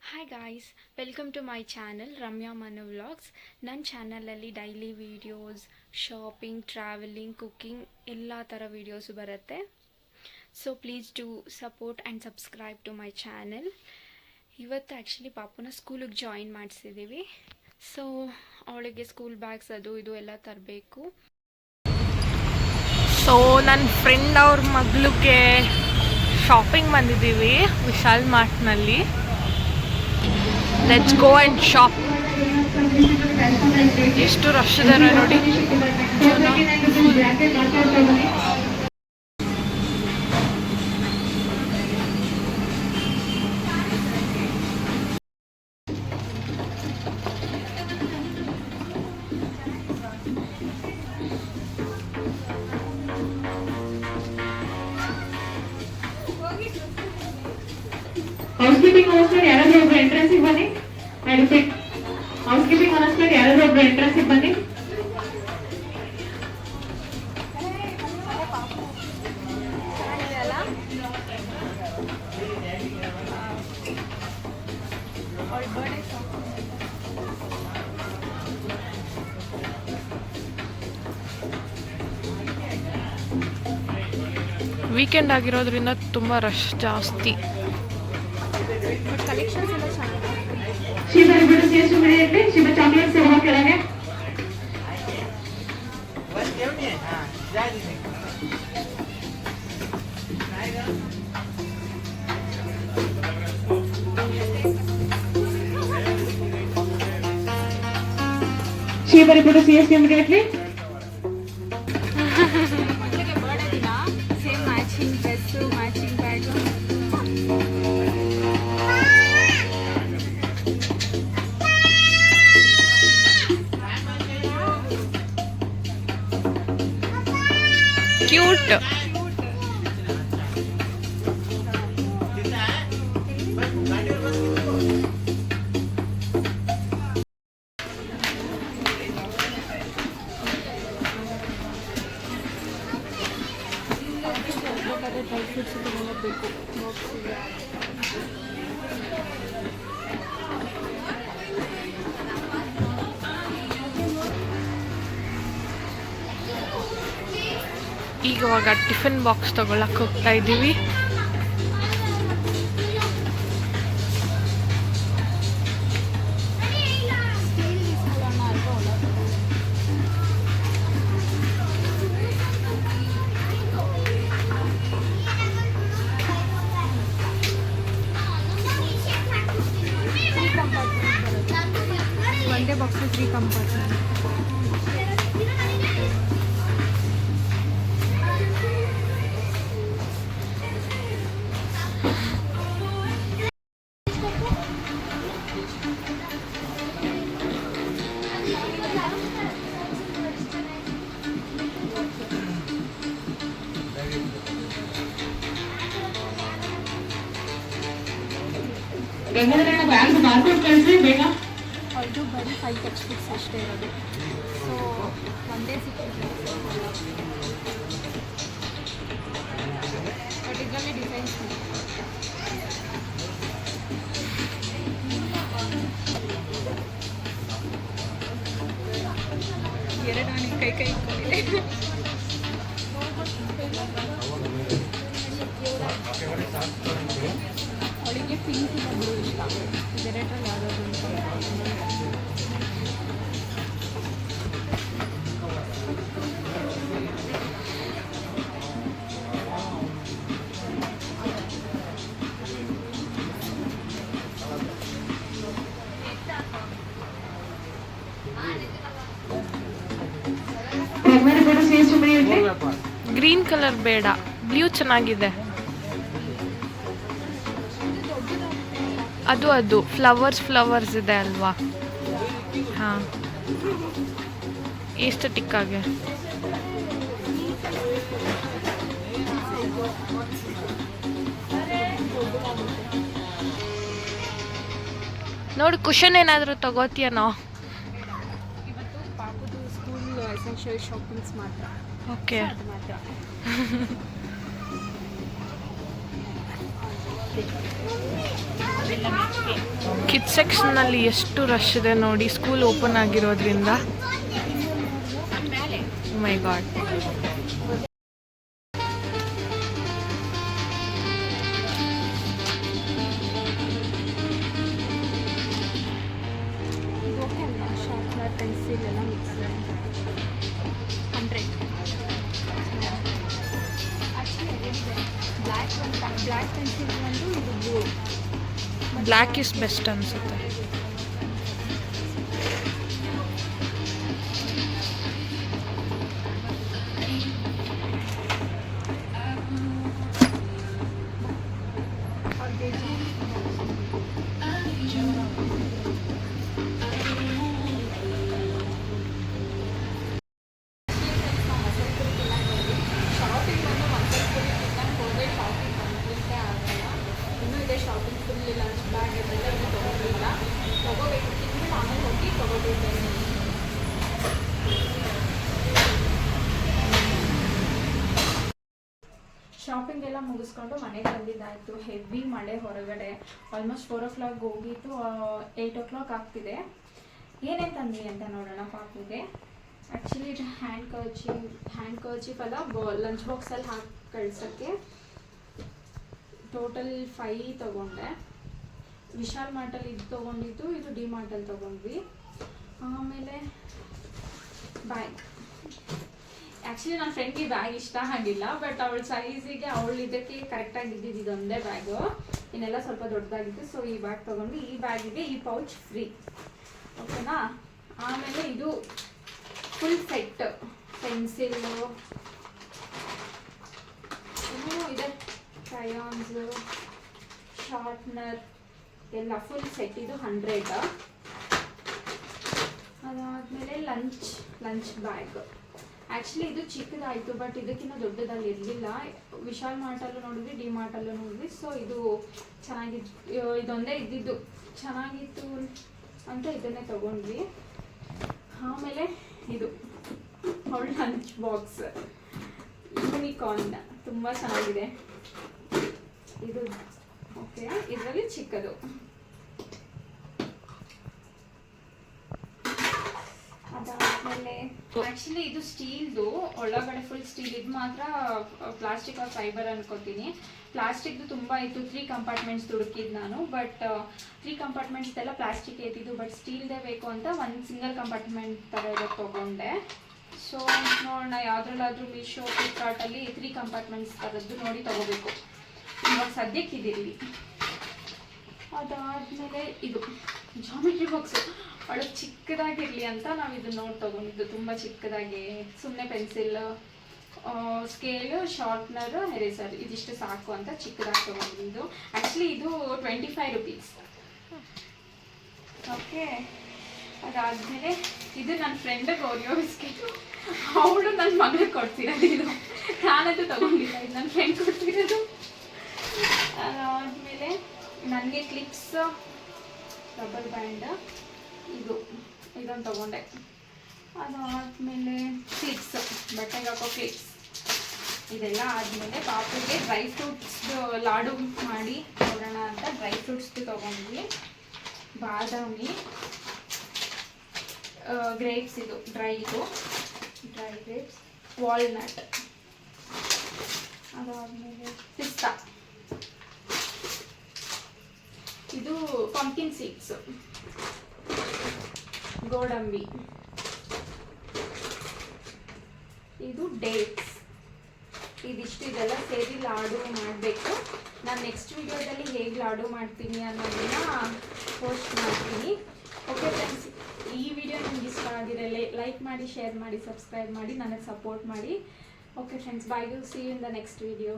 Hi guys, welcome to my channel Ramya Manu vlogs. ನನ್ನ ಚಾನಲಲ್ಲಿ daily videos, shopping, travelling, cooking ಎಲ್ಲ ಥರ ವೀಡಿಯೋಸು ಬರುತ್ತೆ. So please do support and subscribe to my channel. ಇವತ್ತು actually ಪಾಪುನ ಸ್ಕೂಲಿಗೆ ಜಾಯಿನ್ ಮಾಡಿಸಿದ್ದೀವಿ. ಸೊ ಅವಳಿಗೆ ಸ್ಕೂಲ್ ಬ್ಯಾಗ್ಸ್ ಅದು ಇದು ಎಲ್ಲ ತರಬೇಕು. ಸೊ ನನ್ನ ಫ್ರೆಂಡ್ ಅವ್ರ ಮಗಳಿಗೆ ಶಾಪಿಂಗ್ ಬಂದಿದ್ದೀವಿ ವಿಶಾಲ್ ಮಾರ್ಟ್ನಲ್ಲಿ. Let's go and shop. ಎಷ್ಟು ರಶ್ ಇದ್ದಾರೆ ನೋಡಿ. ಹೌಸ್ಕೀಪಿಂಗ್ ಅನ್ನಿಸ್ಕೊಂಡು ಯಾರಾದ್ರೂ ಒಬ್ರು ಎಂಟ್ರೆನ್ಸಿಗೆ ಬನ್ನಿ. ಹೌಸ್ಕೀಪಿಂಗ್ ಅನ್ನಿಸ್ಕೊಂಡು ಯಾರಾದ್ರೂ ಒಬ್ರು ಎಂಟ್ರೆನ್ಸಿಗೆ ಬನ್ನಿ. ವೀಕೆಂಡ್ ಆಗಿರೋದ್ರಿಂದ ತುಂಬ ರಶ್ ಜಾಸ್ತಿ. ಶಿವ ಬಿಡು ಸೇಸು ಬಿಡಿ. ಶಿವ ಚಾಕ್ಲೇಟ್ ಸಿಗುವ ಕೆಳಗೆ. ಶಿವ ಬಿಡು ಸೇಸು ಇಮಿಡಿಯೇಟ್ಲಿ. ಕ್ಯೂಟ್. ಡ್ರೈ ಫ್ರೂಟ್ಸ್ ಬೇಕು. ಇವಾಗ ಟಿಫಿನ್ ಬಾಕ್ಸ್ ತಗೊಳಕ್ಕೆ ಹೋಗ್ತಾ ಇದ್ದೀವಿ. ಒಂದೇ ಬಾಕ್ಸ್ 3 ಕಂಪಾರ್ಟ್ಮೆಂಟ್. ಗಂಗಾಧರಣ್ಣ ಬ್ಯಾಗ್ ಮಾರ್ಕೆಟ್ ಕಳಿಸಿ ಬೇಗ. ಅದು ಬರೀ 5 ಟೆಕ್ಸ್ಟ್ ಬುಕ್ಸ್ ಅಷ್ಟೇ ಇರೋದು. ಸೊ ಒಂದೇ ಸಿಕ್ಕಿದೆ. ಬಟ್ ಇದರಲ್ಲಿ ಡಿಸೈನ್ಸ್ ಎರಡು ನನಗೆ ಕೈ ಇಟ್ಕೊಂಡಿದೆ. ಅವಳಿಗೆ ಪಿಂಕ್ ಬ್ಲೂ ಇಷ್ಟ. ಇದೆರಡರಲ್ಲಿ ಯಾವುದಾದ್ರು ಗ್ರೀನ್ ಕಲರ್ ಬೇಡ, ಬ್ಲೂ ಚೆನ್ನಾಗಿದೆ. ಅದು ಫ್ಲವರ್ಸ್ ಇದೆ ಅಲ್ವಾ? ಹಾಂ, ಎಸ್ಥೆಟಿಕ್ ಆಗಿ ನೋಡಿ. ಕುಷನ್ ಏನಾದರೂ ತಗೋತೀಯನೋ? ಇವತ್ತು ಪಾಪುದು ಸ್ಕೂಲ್ ಎಸೆನ್ಷಿಯಲ್ ಶಾಪಿಂಗ್ಸ್ ಮಾತ್ರ. ಓಕೆ. ಕಿಡ್ಸ್ ಸೆಕ್ಷನ್ನಲ್ಲಿ ಎಷ್ಟು ರಶ್ ಇದೆ ನೋಡಿ, ಸ್ಕೂಲ್ ಓಪನ್ ಆಗಿರೋದ್ರಿಂದ. ಮೈ ಗಾಡ್. ಶಾರ್ಪ್ನರ್ ಪೆನ್ಸಿಲ್ ಎಲ್ಲ ಮಿಕ್ಸ್ 100. ಬ್ಲ್ಯಾಕ್ ಪೆನ್ಸಿಲ್ ಒಂದು ಇದು ಬ್ಲೂ. ಬ್ಲ್ಯಾಕ್ ಇಸ್ ಬೆಸ್ಟ್ ಅನಿಸುತ್ತೆ. ಶಾಪಿಂಗ್ ಫುಲ್ ಲಂಚ್ ಬ್ಯಾಗ್ ಅದೆಲ್ಲ ಇನ್ನೂ ತೊಗೊಂಡಿಲ್ಲ, ತೊಗೋಬೇಕು. ತಿಂದು ಆಮೇಲೆ ಹೋಗಿ ತೊಗೋಬೇಕು. ಶಾಪಿಂಗ್ ಎಲ್ಲ ಮುಗಿಸ್ಕೊಂಡು ಮನೆಗೆ ಬಂದಿದ್ದಾಯಿತು. ಹೆವಿ ಮಳೆ ಹೊರಗಡೆ. ಆಲ್ಮೋಸ್ಟ್ 4 o'clock ಹೋಗಿತ್ತು, 8 o'clock ಆಗ್ತಿದೆ. ಏನೇನು ತಂದ್ವಿ ಅಂತ ನೋಡೋಣ ಪಾಪುಗೆ. ಆ್ಯಕ್ಚುಲಿ ಇದು ಹ್ಯಾಂಡ್ ಕರ್ಚೀಫ್ ಅಲ್ಲ, ಲಂಚ್ ಬಾಕ್ಸಲ್ಲಿ ಹಾಕಿ ಕಳ್ಸೋಕ್ಕೆ. ಟೋಟಲ್ 5 ತೊಗೊಂಡೆ. ವಿಶಾಲ್ ಮಾರ್ಟಲ್ಲಿ ಇದು ತೊಗೊಂಡಿದ್ದು, ಇದು ಡಿ ಮಾರ್ಟಲ್ಲಿ ತೊಗೊಂಡ್ವಿ. ಆಮೇಲೆ ಬ್ಯಾಗ್. ಆ್ಯಕ್ಚುಲಿ ನನ್ನ ಫ್ರೆಂಡ್ಗೆ ಬ್ಯಾಗ್ ಇಷ್ಟ ಆಗಿಲ್ಲ, ಬಟ್ ಅವಳ ಸೈಜಿಗೆ ಅವಳು ಇದಕ್ಕೆ ಕರೆಕ್ಟಾಗಿ ಇದ್ದಿದ್ದು ಇದೊಂದೇ ಬ್ಯಾಗು. ಇನ್ನೆಲ್ಲ ಸ್ವಲ್ಪ ದೊಡ್ಡದಾಗಿತ್ತು, ಸೊ ಈ ಬ್ಯಾಗ್ ತೊಗೊಂಡು. ಈ ಬ್ಯಾಗಿಗೆ ಈ ಪೌಚ್ ಫ್ರೀ, ಓಕೆನಾ. ಆಮೇಲೆ ಇದು ಫುಲ್ ಸೆಟ್, ಪೆನ್ಸಿಲ್ಲು ಇನ್ನೂ ಇದೆ, ಕ್ರಯಾನ್ಸು, ಶಾರ್ಪ್ನರ್ ಎಲ್ಲ ಫುಲ್ ಸೆಟ್. ಇದು 100. ಅದಾದಮೇಲೆ ಲಂಚ್ ಬ್ಯಾಗ್. ಆ್ಯಕ್ಚುಲಿ ಇದು ಚಿಕ್ಕದಾಯಿತು, ಬಟ್ ಇದಕ್ಕಿಂತ ದೊಡ್ಡದಲ್ಲಿ ಇರಲಿಲ್ಲ. ವಿಶಾಲ್ ಮಾರ್ಟಲ್ಲೂ ನೋಡಿದ್ವಿ, ಡಿ ಮಾರ್ಟಲ್ಲೂ ನೋಡಿದ್ವಿ. ಸೊ ಇದು ಚೆನ್ನಾಗಿತ್ತು, ಇದೊಂದೇ ಇದ್ದಿದ್ದು ಚೆನ್ನಾಗಿತ್ತು ಅಂತ ಇದನ್ನೇ ತೊಗೊಂಡ್ವಿ. ಆಮೇಲೆ ಇದು ಅವಳ ಲಂಚ್ ಬಾಕ್ಸ್ ಯೂನಿಕಾರ್ನ್, ತುಂಬ ಚೆನ್ನಾಗಿದೆ ಇದು. ಓಕೆ, ಇದರಲ್ಲಿ ಚಿಕ್ಕದು. ಅದಾದಮೇಲೆ ಆ್ಯಕ್ಚುಲಿ ಇದು ಸ್ಟೀಲ್ದು, ಒಳಗಡೆ ಫುಲ್ ಸ್ಟೀಲ್. ಇದು ಮಾತ್ರ ಪ್ಲಾಸ್ಟಿಕ್ ಆರ್ ಫೈಬರ್ ಅನ್ಕೋತೀನಿ. ಪ್ಲಾಸ್ಟಿಕ್ದು ತುಂಬ ಇತ್ತು, 3 ಕಂಪಾರ್ಟ್ಮೆಂಟ್ಸ್ ಹುಡುಕಿದ್ದು ನಾನು. ಬಟ್ 3 ಕಂಪಾರ್ಟ್ಮೆಂಟ್ಸ್ ಎಲ್ಲ ಪ್ಲಾಸ್ಟಿಕ್ ಇದ್ದಿದ್ದು, ಬಟ್ ಸ್ಟೀಲ್ದೇ ಬೇಕು ಅಂತ ಒಂದು ಸಿಂಗಲ್ ಕಂಪಾರ್ಟ್ಮೆಂಟ್ ಥರ ಇರೋದು ತೊಗೊಂಡೆ. ಸೊ ನೋಡೋಣ ಯಾವುದ್ರಲ್ಲಾದರೂ ಮೀಶೋ, ಫ್ಲಿಪ್ಕಾರ್ಟಲ್ಲಿ 3 ಕಂಪಾರ್ಟ್ಮೆಂಟ್ಸ್ ಥರದ್ದು ನೋಡಿ ತೊಗೋಬೇಕು. ಇವಾಗ ಸದ್ಯಕ್ಕೆ ಇದಿರಲಿ. ಅದಾದಮೇಲೆ ಇದು ಜಾಮಿಟ್ರಿ ಬಾಕ್ಸು. ಅವಳಿಗೆ ಚಿಕ್ಕದಾಗಿರಲಿ ಅಂತ ನಾವು ಇದನ್ನ ನೋಡಿ ತೊಗೊಂಡಿದ್ದು, ತುಂಬ ಚಿಕ್ಕದಾಗಿ. ಸುಮ್ಮನೆ ಪೆನ್ಸಿಲ್, ಸ್ಕೇಲು, ಶಾರ್ಪ್ನರು, ಎರೇಸರ್ ಇದಿಷ್ಟು ಸಾಕು ಅಂತ ಚಿಕ್ಕದಾಗಿ ತೊಗೊಂಡಿದ್ದು. ಆ್ಯಕ್ಚುಲಿ ಇದು 25 rupees. ಓಕೆ, ಅದಾದಮೇಲೆ ಇದು ನನ್ನ ಫ್ರೆಂಡಿಗೆ ಓರಿಯೋ ಬಿಸ್ಕೆಟು. ಅವಳು ನನ್ನ ಮಗಳಿಗೆ ಕೊಡ್ತಿರೋದು ಇದು, ನಾನಂತೂ ತೊಗೊಂಡಿಲ್ಲ, ಇದು ನನ್ನ ಫ್ರೆಂಡ್ ಕೊಡ್ತಿರೋದು. ಅದಾದಮೇಲೆ ನನಗೆ ಕ್ಲಿಪ್ಸ್, ರಬ್ಬರ್ ಬ್ಯಾಂಡ್, ಇದೊಂದು ತೊಗೊಂಡೆ. ಅದಾದಮೇಲೆ ಕ್ಲಿಪ್ಸ್, ಬಟ್ಟೆಗೆ ಹಾಕೋ ಕ್ಲಿಪ್ಸ್. ಇದೆಲ್ಲ ಆದಮೇಲೆ ಪಾಪುಗೆ ಡ್ರೈ ಫ್ರೂಟ್ಸ್ದು ಲಾಡು ಮಾಡಿ ಕೊಡೋಣ ಅಂತ ಡ್ರೈ ಫ್ರೂಟ್ಸ್ದು ತೊಗೊಂಡ್ವಿ. ಬಾದಾಮಿ, ಗ್ರೇಪ್ಸ್, ಇದು ಡ್ರೈ ಗ್ರೇಪ್ಸ್, ವಾಲ್ನಟ್. ಅದಾದಮೇಲೆ ಪಿಸ್ತಾ, ಇದು ಪಂಪ್ಕಿನ್ ಸೀಡ್ಸ್, ಗೋಡಂಬಿ, ಇದು ಡೇಟ್ಸ್. ಇದಿಷ್ಟು, ಇದೆಲ್ಲ ಸೇರಿ ಲಾಡು ಮಾಡಬೇಕು. ನಾನು ನೆಕ್ಸ್ಟ್ ವಿಡಿಯೋದಲ್ಲಿ ಹೇಗೆ ಲಾಡು ಮಾಡ್ತೀನಿ ಅನ್ನೋದನ್ನ ಪೋಸ್ಟ್ ಮಾಡ್ತೀನಿ. ಓಕೆ ಫ್ರೆಂಡ್ಸ್, ಈ ವಿಡಿಯೋ ನಿಮ್ಗೆ ಇಷ್ಟ ಆಗಿದ್ರೆ ಲೈಕ್ ಮಾಡಿ, ಶೇರ್ ಮಾಡಿ, ಸಬ್ಸ್ಕ್ರೈಬ್ ಮಾಡಿ, ನನಗೆ ಸಪೋರ್ಟ್ ಮಾಡಿ. Okay friends, bye. Will see you in the next video.